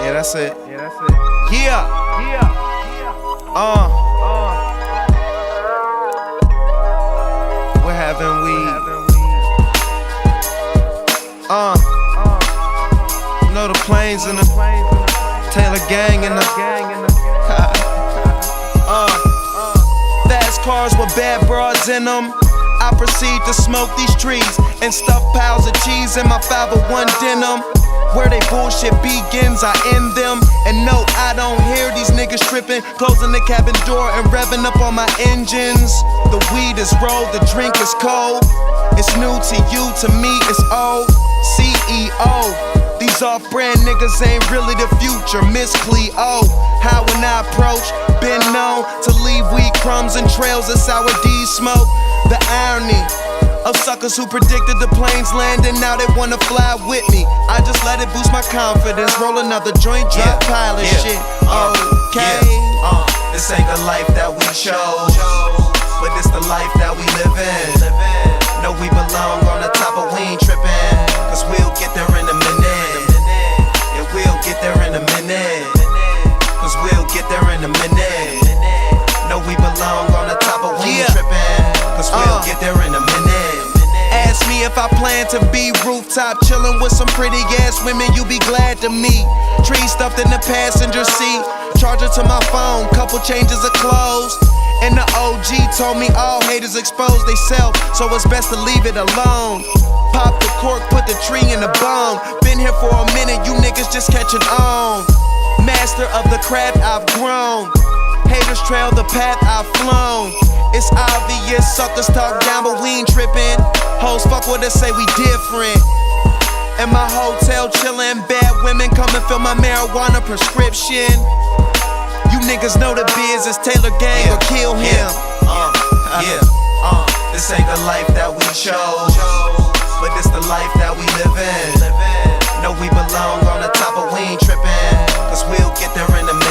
Yeah, that's it. Yeah. We're having weed. You know the planes and the Taylor gang and the fast cars with bad broads in them. I proceed to smoke these trees and stuff piles of cheese in my 501 denim. Where they bullshit begins, I end them. And no, I don't hear these niggas tripping, closing the cabin door and revving up on my engines. The weed is rolled, the drink is cold. It's new to you, to me it's old. CEO, these off-brand niggas ain't really the future. Miss Cleo, how when I approach, been known to leave weed crumbs and trails of sour D smoke. The irony of suckers who predicted the planes landing, now they wanna fly with me. I just let it boost my confidence, roll another joint, drop pilot shit. Okay. This ain't the life that we chose, but it's the life that we live in. Know we belong on the top, but we ain't trippin', cause we'll get there in a minute. Yeah, we'll get there in a minute, cause we'll get there in a minute. Know we belong on the top, but we ain't trippin', cause we'll get there in a minute. Ask me if I plan to be rooftop chillin' with some pretty ass women you be glad to meet. Tree stuffed in the passenger seat, charger to my phone, couple changes of clothes. And the OG told me all haters expose they self, so it's best to leave it alone. Pop the cork, put the tree in the bone. Been here for a minute, you niggas just catching on. Master of the craft I've grown, haters trail the path I've flown. It's obvious suckers talk down, but we ain't trippin'. Hoes fuck with us, say we different. In my hotel chillin', bad women come and fill my marijuana prescription. You niggas know the biz is Taylor gang or kill him. This ain't the life that we chose, but it's the life that we live in. Know we belong on the top, but we ain't trippin', cause we'll get there in a minute.